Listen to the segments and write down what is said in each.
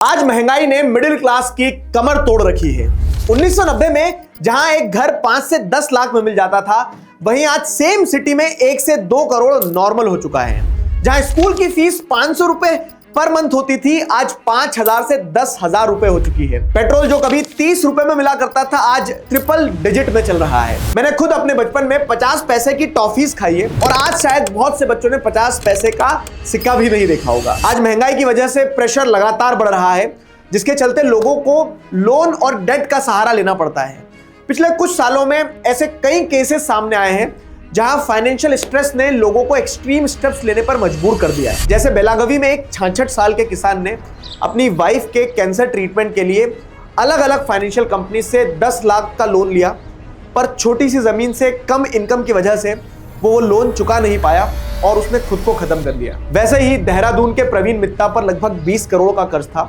आज महंगाई ने मिडिल क्लास की कमर तोड़ रखी है। 1990 में जहां एक घर 5 से 10 लाख में मिल जाता था, वहीं आज सेम सिटी में 1 से 2 करोड़ नॉर्मल हो चुका है। जहां स्कूल की फीस 500 रुपए पर मंथ होती थी, आज 5,000 से 10,000 रुपए हो चुकी है। पेट्रोल जो कभी 30 रुपए में मिला करता था, आज ट्रिपल डिजिट में चल रहा है। मैंने खुद अपने बचपन में 50 पैसे की टॉफीज खाई है और आज शायद बहुत से बच्चों ने 50 पैसे का सिक्का भी नहीं देखा होगा। आज महंगाई की वजह से प्रेशर लगातार बढ़ रहा है, जिसके चलते लोगों को लोन और डेट का सहारा लेना पड़ता है। पिछले कुछ सालों में ऐसे कई केसेस सामने आए हैं जहां फाइनेंशियल स्ट्रेस ने लोगों को एक्सट्रीम स्टेप्स लेने पर मजबूर कर दिया है। जैसे बेलागवी में एक 66 साल के किसान ने अपनी वाइफ के कैंसर ट्रीटमेंट के लिए अलग अलग फाइनेंशियल कंपनी से 10 लाख का लोन लिया, पर छोटी सी जमीन से कम इनकम की वजह से वो लोन चुका नहीं पाया और उसने खुद को खत्म कर दिया। वैसे ही देहरादून के प्रवीण मित्ता पर लगभग 20 करोड़ का कर्ज था।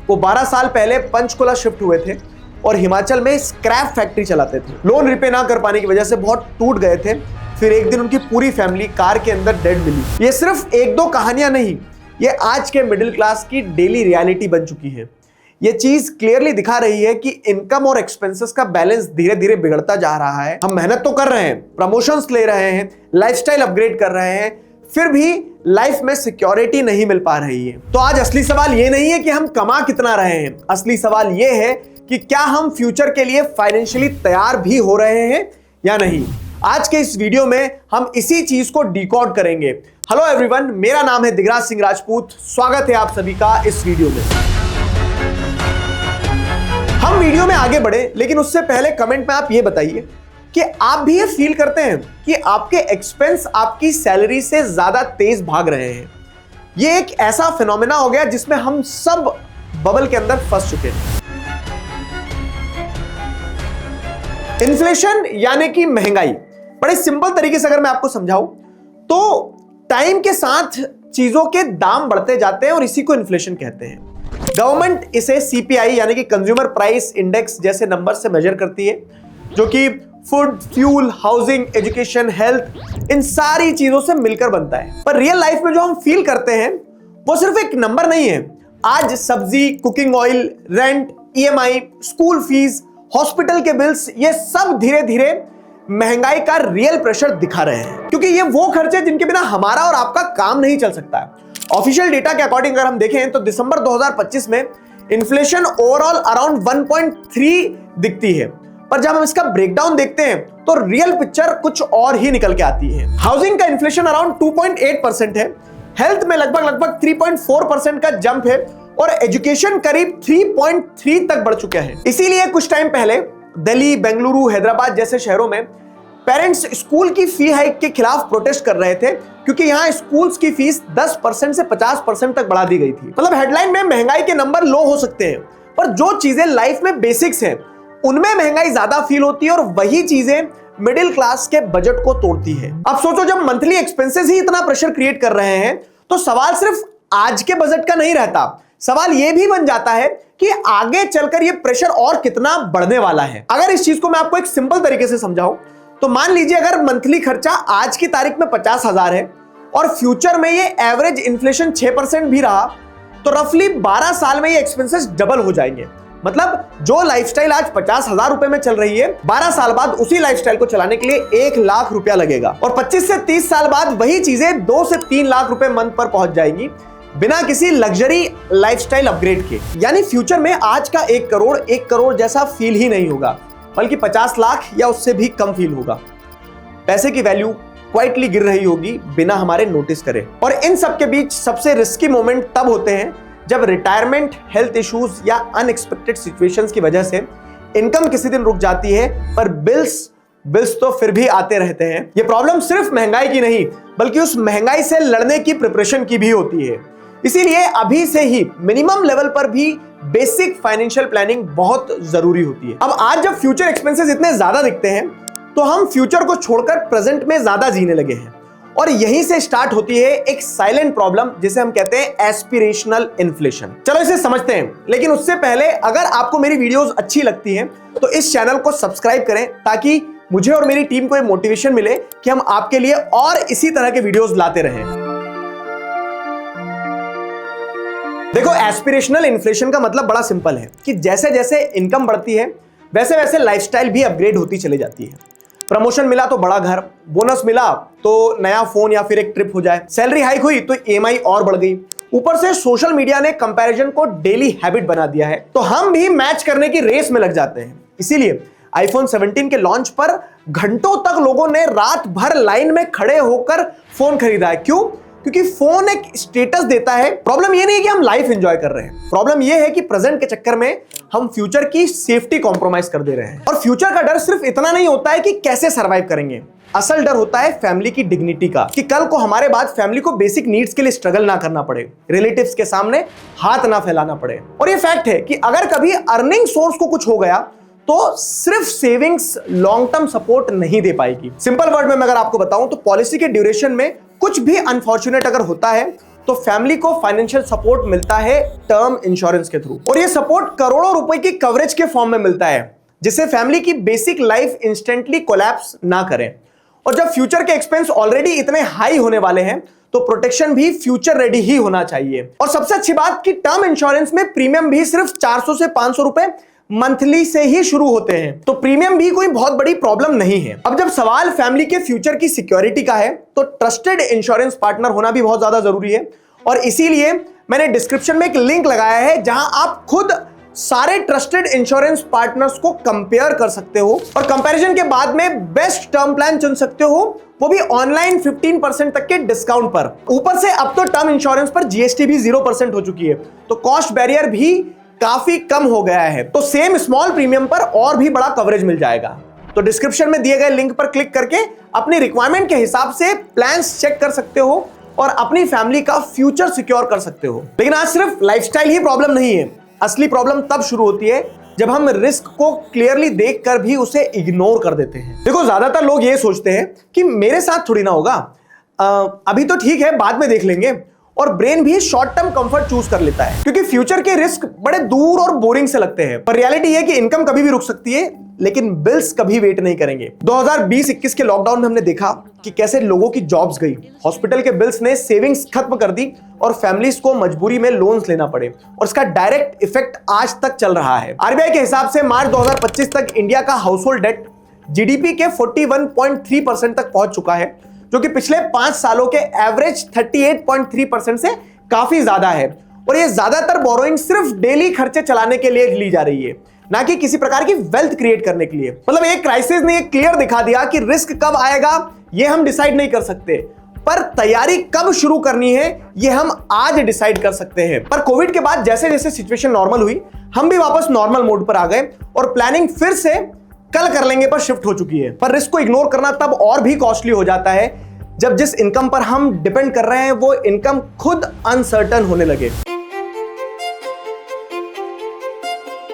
वो 12 साल पहले पंचकुला शिफ्ट हुए थे और हिमाचल में स्क्रैप फैक्ट्री चलाते थे। लोन रिपे ना कर पाने की वजह से बहुत टूट गए थे। फिर एक दिन उनकी पूरी फैमिली कार के अंदर डेड मिली। ये सिर्फ एक दो कहानियां नहीं, ये आज के मिडिल क्लास की डेली रियलिटी बन चुकी है। ये चीज क्लियरली दिखा रही है कि इनकम और एक्सपेंसेस का बैलेंस धीरे धीरे बिगड़ता जा रहा है। हम मेहनत तो कर रहे हैं, प्रमोशंस ले रहे हैं, लाइफस्टाइल अपग्रेड कर रहे हैं, फिर भी लाइफ में सिक्योरिटी नहीं मिल पा रही है। तो आज असली सवाल ये नहीं है कि हम कमा कितना रहे हैं, असली सवाल ये है कि क्या हम फ्यूचर के लिए फाइनेंशियली तैयार भी हो रहे हैं या नहीं। आज के इस वीडियो में हम इसी चीज को डिकोड करेंगे। हेलो एवरीवन, मेरा नाम है दिगराज सिंह राजपूत। स्वागत है आप सभी का इस वीडियो में। हम वीडियो में आगे बढ़े, लेकिन उससे पहले कमेंट में आप ये बताइए कि आप भी ये फील करते हैं कि आपके एक्सपेंस आपकी सैलरी से ज्यादा तेज भाग रहे हैं। ये एक ऐसा फिनोमेना हो गया जिसमें हम सब बबल के अंदर फंस चुके हैं। इन्फ्लेशन यानी कि महंगाई, बड़े सिंपल तरीके से अगर मैं आपको समझाऊं तो टाइम के साथ चीजों के दाम बढ़ते जाते हैं और इसी को इन्फ्लेशन कहते हैं। गवर्नमेंट इसे सीपीआई यानी कि कंज्यूमर प्राइस इंडेक्स जैसे नंबर से मेजर करती है, जो कि food, fuel, housing, education, health, इन सारी चीजों से मिलकर बनता है। पर रियल लाइफ में जो हम फील करते हैं वो सिर्फ एक नंबर नहीं है। आज सब्जी, cooking oil, rent, EMI, school fees, hospital के बिल्स, ये सब धीरे धीरे महंगाई का रियल प्रेशर दिखा रहे हैं, क्योंकि ये वो खर्चे जिनके बिना हमारा और आपका काम नहीं चल सकता है। ऑफिशियल डेटा के अकॉर्डिंग अगर हम देखें तो दिसंबर 2025 में इन्फ्लेशन ओवरऑल अराउंड 1.3 दिखती है, पर जब हम इसका ब्रेकडाउन देखते हैं तो रियल पिक्चर कुछ और ही निकल के आती है। हाउसिंग का इन्फ्लेशन अराउंड 2.8% है, हेल्थ में लगभग 3.4% का जंप है और एजुकेशन करीब 3.3 तक बढ़ चुका है। इसीलिए कुछ टाइम पहले दिल्ली, बेंगलुरु, हैदराबाद जैसे शहरों में पेरेंट्स स्कूल की फी हाइक के खिलाफ प्रोटेस्ट कर रहे थे, क्योंकि यहां स्कूल्स की फीस 10% से 50% तक बढ़ा दी गई थी। मतलब हेडलाइन में महंगाई के नंबर लो हो सकते हैं, पर जो चीजें लाइफ में बेसिक्स हैं उनमें महंगाई ज्यादा फील होती है और वही चीजें मिडिल क्लास के बजट को तोड़ती है। अब सोचो, जब मंथली एक्सपेंसेस ही इतना प्रेशर क्रिएट कर रहे हैं तो सवाल सिर्फ आज के बजट का नहीं रहता, सवाल यह भी बन जाता है कि आगे चलकर यह प्रेशर और कितना बढ़ने वाला है। अगर इस चीज को मैं आपको एक सिंपल तरीके से समझाऊं तो मान लीजिए अगर मंथली खर्चा आज की तारीख में 50,000 है और फ्यूचर में ये एवरेज इन्फ्लेशन 6% भी रहा तो रफली 12 साल में ये एक्सपेंसेस डबल हो जाएंगे। मतलब जो लाइफस्टाइल आज 50,000 रुपए में चल रही है, 12 साल बाद उसी लाइफस्टाइल को चलाने के लिए 1 लाख रुपया लगेगा और 25 से 30 साल बाद वही चीजें 2 से 3 लाख रुपए मंथ पर पहुंच जाएगी, बिना किसी लग्जरी लाइफस्टाइल अपग्रेड के। यानी फ्यूचर में आज का 1 करोड़ जैसा फील ही नहीं होगा, बल्कि 50 लाख या उससे भी कम फील होगा। पैसे की वैल्यू क्वाइटली गिर रही होगी बिना हमारे नोटिस करे। और इन सब के बीच सबसे रिस्की मोमेंट तब होते हैं जब रिटायरमेंट, हेल्थ इश्यूज या अनएक्सपेक्टेड सिचुएशंस की वजह से इनकम किसी दिन रुक जाती है, पर बिल्स तो फिर भी आते रहते हैं। ये प्रॉब्लम सिर्फ महंगाई की नहीं, बल्कि उस महंगाई से लड़ने की प्रिपरेशन की भी होती है। इसीलिए अभी से ही मिनिमम लेवल पर भी बेसिक फाइनेंशियल प्लानिंग बहुत जरूरी होती है। अब आज जब फ्यूचर एक्सपेंसेस इतने ज्यादा दिखते हैं तो हम फ्यूचर को छोड़कर प्रेजेंट में ज्यादा जीने लगे हैं और यहीं से स्टार्ट होती है एक साइलेंट प्रॉब्लम जिसे हम कहते हैं एस्पिरेशनल इन्फ्लेशन। चलो इसे समझते हैं, लेकिन उससे पहले अगर आपको मेरी वीडियोस अच्छी लगती हैं तो इस चैनल को सब्सक्राइब करें, ताकि मुझे और मेरी टीम को ये मोटिवेशन मिले कि हम आपके लिए और इसी तरह के वीडियोस लाते रहें। देखो, एस्पिरेशनल इन्फ्लेशन का मतलब बड़ा सिंपल है कि जैसे जैसे इनकम बढ़ती है वैसे वैसे लाइफस्टाइल भी अपग्रेड होती चली जाती है। प्रमोशन मिला तो बड़ा घर, बोनस मिला तो नया फोन या फिर एक ट्रिप हो जाए, सैलरी हाइक हुई तो ईएमआई और बढ़ गई। ऊपर से सोशल मीडिया ने कंपैरिजन को डेली हैबिट बना दिया है, तो हम भी मैच करने की रेस में लग जाते हैं। इसीलिए आईफोन 17 के लॉन्च पर घंटों तक लोगों ने रात भर लाइन में खड़े होकर फोन खरीदा है। क्यों? क्योंकि फोन एक स्टेटस देता है। प्रॉब्लम ये नहीं है कि हम लाइफ एंजॉय कर रहे हैं, प्रॉब्लम ये है कि प्रेजेंट के चक्कर में हम फ्यूचर की सेफ्टी कॉम्प्रोमाइज कर दे रहे हैं। और फ्यूचर का डर सिर्फ इतना नहीं होता है कि कैसे सरवाइव करेंगे, असल डर होता है फैमिली की डिग्निटी का, कि कल को हमारे बाद फैमिली को बेसिक नीड्स के लिए स्ट्रगल ना करना पड़े, रिलेटिव्स के सामने हाथ ना फैलाना पड़े। और ये फैक्ट है कि अगर कभी अर्निंग सोर्स को कुछ हो गया तो सिर्फ सेविंग्स लॉन्ग टर्म सपोर्ट नहीं दे पाएगी। सिंपल वर्ड में मैं अगर आपको बताऊं तो पॉलिसी के ड्यूरेशन में कुछ भी अनफॉर्चुनेट अगर होता है तो फैमिली को फाइनेंशियल सपोर्ट मिलता है टर्म इंश्योरेंस के थ्रू, और ये सपोर्ट करोड़ों रुपए की कवरेज के फॉर्म में मिलता है, जिससे फैमिली की बेसिक लाइफ इंस्टेंटली कोलैप्स ना करें। और जब फ्यूचर के एक्सपेंस ऑलरेडी इतने हाई होने वाले हैं तो प्रोटेक्शन भी फ्यूचर रेडी ही होना चाहिए। और सबसे अच्छी बात कि टर्म इंश्योरेंस में प्रीमियम भी सिर्फ 400 से 500 रुपए मंथली से ही शुरू होते हैं, तो प्रीमियम भी कोई बहुत बड़ी प्रॉब्लम नहीं है। अब जब सवाल फैमिली के फ्यूचर की सिक्योरिटी का है तो ट्रस्टेड इंश्योरेंस पार्टनर होना भी बहुत ज्यादा जरूरी है, और इसीलिए मैंने डिस्क्रिप्शन में एक लिंक लगाया है जहां आप खुद सारे ट्रस्टेड इंश्योरेंस पार्टनर्स को कंपेयर कर सकते हो और कंपैरिजन के बाद में बेस्ट टर्म प्लान चुन सकते हो, वो भी ऑनलाइन 15% तक के डिस्काउंट पर। ऊपर से अब तो टर्म इंश्योरेंस पर जीएसटी भी 0% हो चुकी है, तो कॉस्ट बैरियर भी काफी कम हो गया है, तो सेम स्मॉल प्रीमियम पर और भी बड़ा कवरेज मिल जाएगा। तो डिस्क्रिप्शन में दिए गए लिंक पर क्लिक करके अपनी रिक्वायरमेंट के हिसाब से प्लान्स चेक कर सकते हो और अपनी फैमिली का फ्यूचर सिक्योर कर सकते हो। लेकिन आज सिर्फ लाइफस्टाइल ही प्रॉब्लम नहीं है, असली प्रॉब्लम तब शुरू होती है जब हम रिस्क को क्लियरली देखकर भी उसे इग्नोर कर देते हैं। देखो, ज्यादातर लोग ये सोचते हैं कि मेरे साथ थोड़ी ना होगा, अभी तो ठीक है बाद में देख लेंगे, और ब्रेन भी शॉर्ट टर्म कंफर्ट चूज कर लेता है क्योंकि फ्यूचर के रिस्क बड़े दूर और बोरिंग से लगते हैं। पर रियलिटी है कि इनकम कभी भी रुक सकती है लेकिन बिल्स कभी वेट नहीं करेंगे। 2020-21 के लॉकडाउन में हमने देखा कि कैसे लोगों की जॉब्स गई, हॉस्पिटल के बिल्स ने सेविंग्स खत्म कर दी और फैमिलीज को मजबूरी में लोन्स लेना पड़े, और इसका डायरेक्ट इफेक्ट आज तक चल रहा है। आरबीआई के हिसाब से मार्च 2025 तक इंडिया का हाउस होल्ड डेट जीडीपी के 41.3% तक पहुंच चुका है, जो कि पिछले 5 सालों के एवरेज 38.3% से काफी ज्यादा है। और ये ज्यादातर बोरोइंग सिर्फ डेली खर्चे चलाने के लिए ली जा रही है, ना कि किसी प्रकार की वेल्थ क्रिएट करने के लिए। मतलब एक क्राइसिस ने क्लियर दिखा दिया कि रिस्क कब आएगा ये हम डिसाइड नहीं कर सकते, पर तैयारी कब शुरू करनी है ये हम आज डिसाइड कर सकते हैं। पर कोविड के बाद जैसे जैसे सिचुएशन नॉर्मल हुई, हम भी वापस नॉर्मल मोड पर आ गए और प्लानिंग फिर से कल कर लेंगे पर शिफ्ट हो चुकी है। पर रिस्क को इग्नोर करना तब और भी कॉस्टली हो जाता है जब जिस इनकम पर हम डिपेंड कर रहे हैं वो इनकम खुद अनसर्टन होने लगे।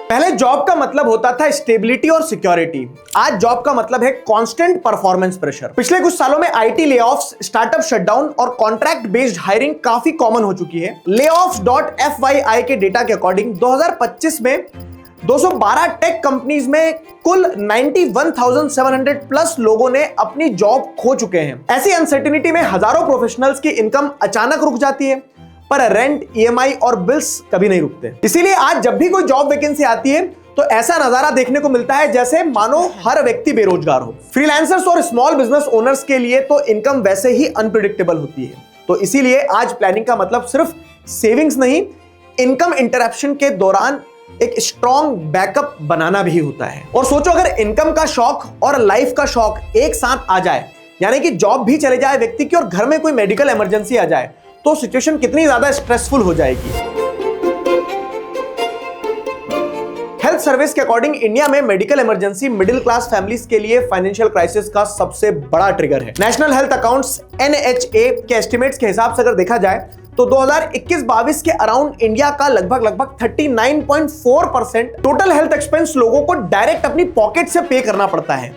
पहले जॉब का मतलब होता था स्टेबिलिटी और सिक्योरिटी, आज जॉब का मतलब है कांस्टेंट परफॉर्मेंस प्रेशर। पिछले कुछ सालों में आईटी लेऑफ्स, स्टार्टअप शटडाउन और कॉन्ट्रैक्ट बेस्ड हायरिंग काफी कॉमन हो चुकी है। layoffs.fyi के डेटा के अकॉर्डिंग 2025 में 212 टेक कंपनीज में कुल 91,700 प्लस लोगों ने अपनी जॉब खो चुके हैं। ऐसी अनसर्टेनिटी में हजारों प्रोफेशनल्स की इनकम अचानक रुक जाती है, पर रेंट, ईएमआई और बिल्स कभी नहीं रुकते। इसीलिए आज जब भी कोई जॉब वैकेंसी आती है तो ऐसा नजारा देखने को मिलता है जैसे मानो हर व्यक्ति बेरोजगार हो। फ्रीलांसर्स और स्मॉल बिजनेस ओनर्स के लिए तो इनकम वैसे ही अनप्रिडिक्टेबल होती है, तो इसीलिए आज प्लानिंग का मतलब सिर्फ सेविंग्स नहीं, इनकम इंटरप्शन के दौरान एक स्ट्रॉन्ग बैकअप बनाना भी होता है। और सोचो अगर इनकम का शौक और लाइफ का शौक एक साथ आ जाए, यानी कि जॉब भी चले जाए व्यक्ति की और घर में कोई मेडिकल इमरजेंसी आ जाए, तो सिचुएशन कितनी ज्यादा स्ट्रेसफुल हो जाएगी। हेल्थ सर्विस के अकॉर्डिंग इंडिया में medical emergency middle class families के लिए फाइनेंशियल क्राइसिस का सबसे बड़ा ट्रिगर है। नेशनल हेल्थ अकाउंट्स NHA के एस्टिमेट्स के हिसाब से अगर देखा जाए तो 2021-22 के अराउंड इंडिया का लगभग 39.4% टोटल हेल्थ एक्सपेंस लोगों को डायरेक्ट अपनी पॉकेट से पे करना पड़ता है।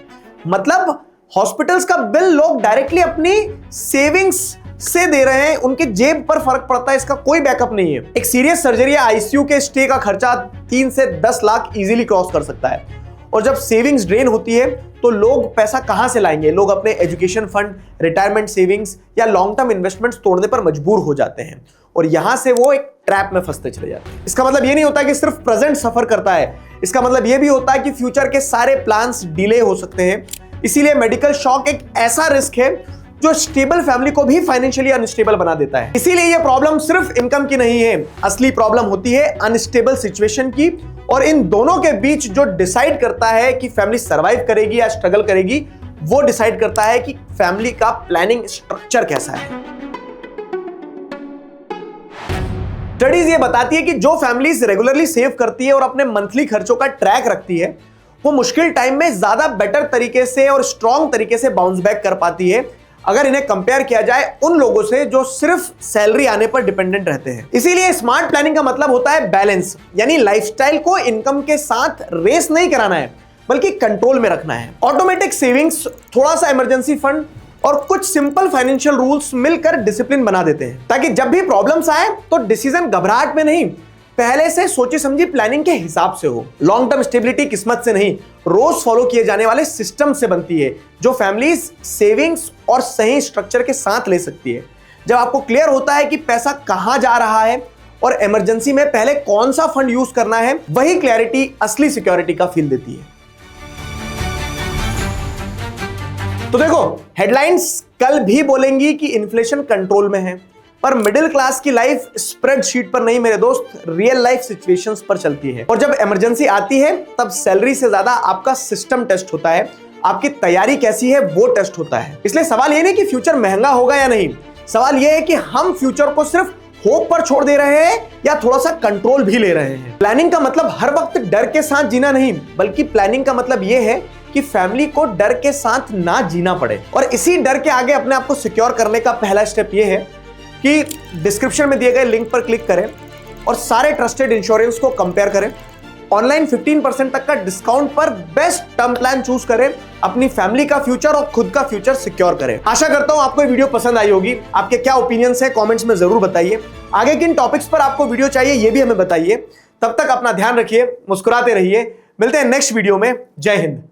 मतलब हॉस्पिटल्स का बिल लोग डायरेक्टली अपनी सेविंग्स से दे रहे हैं, उनके जेब पर फर्क पड़ता है, इसका कोई बैकअप नहीं है। एक सीरियस सर्जरी या आईसीयू के स्टे का खर्चा 3 से 10 लाख इजीली क्रॉस कर सकता है। और जब सेविंग्स ड्रेन होती है तो लोग पैसा कहां से लाएंगे? लोग अपने एजुकेशन फंड, रिटायरमेंट सेविंग्स या लॉन्ग टर्म इन्वेस्टमेंट्स तोड़ने पर मजबूर हो जाते हैं और यहां से वो एक ट्रैप में फंसते चले जाते हैं। इसका मतलब ये नहीं होता कि सिर्फ प्रेजेंट सफर करता है, इसका मतलब ये भी होता है कि फ्यूचर के सारे प्लान्स डिले हो सकते हैं। इसीलिए मेडिकल शॉक एक ऐसा रिस्क है जो स्टेबल फैमिली को भी फाइनेंशियली अनस्टेबल बना देता है। इसीलिए ये प्रॉब्लम सिर्फ इनकम की नहीं है, असली प्रॉब्लम होती है अनस्टेबल सिचुएशन की, और इन दोनों के बीच जो डिसाइड करता है कि फैमिली सर्वाइव करेगी या स्ट्रगल करेगी, वो डिसाइड करता है कि फैमिली का प्लानिंग स्ट्रक्चर कैसा है। स्टडीज ये बताती है कि जो फैमिलीज रेगुलरली सेव करती है और अपने मंथली खर्चों का ट्रैक रखती है, वो मुश्किल टाइम में ज्यादा बेटर तरीके से और स्ट्रॉन्ग तरीके से बाउंस बैक कर पाती है अगर इन्हें कंपेयर किया जाए उन लोगों से जो सिर्फ सैलरी आने पर डिपेंडेंट रहते हैं। इसीलिए स्मार्ट प्लानिंग का मतलब होता है बैलेंस, यानी लाइफस्टाइल को इनकम के साथ रेस नहीं कराना है बल्कि कंट्रोल में रखना है। ऑटोमेटिक सेविंग्स, थोड़ा सा इमरजेंसी फंड और कुछ सिंपल फाइनेंशियल रूल्स मिलकर डिसिप्लिन बना देते हैं, ताकि जब भी प्रॉब्लम्स आए तो डिसीजन घबराहट में नहीं, पहले से सोची समझी प्लानिंग के हिसाब से हो। लॉन्ग टर्म स्टेबिलिटी किस्मत से नहीं, रोज फॉलो किए जाने वाले सिस्टम से बनती है, जो फैमिलीज सेविंग्स और सही स्ट्रक्चर के साथ ले सकती है। जब आपको क्लियर होता है कि पैसा कहां जा रहा है और इमरजेंसी में पहले कौन सा फंड यूज करना है, वही क्लैरिटी असली सिक्योरिटी का फील देती है। तो देखो, हेडलाइंस कल भी बोलेंगी कि इन्फ्लेशन कंट्रोल में है, पर मिडिल क्लास की लाइफ स्प्रेडशीट पर नहीं मेरे दोस्त, रियल लाइफ सिचुएशंस पर चलती है। और जब इमरजेंसी आती है तब सैलरी से ज्यादा आपका सिस्टम टेस्ट होता है, आपकी तैयारी कैसी है वो टेस्ट होता है। इसलिए सवाल ये नहीं कि फ्यूचर महंगा होगा या नहीं, सवाल ये है कि हम फ्यूचर को सिर्फ होप पर छोड़ दे रहे हैं या थोड़ा सा कंट्रोल भी ले रहे हैं। प्लानिंग का मतलब हर वक्त डर के साथ जीना नहीं, बल्कि प्लानिंग का मतलब ये है कि फैमिली को डर के साथ ना जीना पड़े। और इसी डर के आगे अपने आप को सिक्योर करने का पहला स्टेप ये है कि डिस्क्रिप्शन में दिए गए लिंक पर क्लिक करें और सारे ट्रस्टेड इंश्योरेंस को कंपेयर करें। ऑनलाइन 15% तक का डिस्काउंट पर बेस्ट टर्म प्लान चूज करें, अपनी फैमिली का फ्यूचर और खुद का फ्यूचर सिक्योर करें। आशा करता हूं आपको ये वीडियो पसंद आई होगी। आपके क्या ओपिनियंस है कमेंट्स में जरूर बताइए। आगे किन टॉपिक्स पर आपको वीडियो चाहिए ये भी हमें बताइए। तब तक अपना ध्यान रखिए, मुस्कुराते रहिए। मिलते हैं नेक्स्ट वीडियो में। जय हिंद।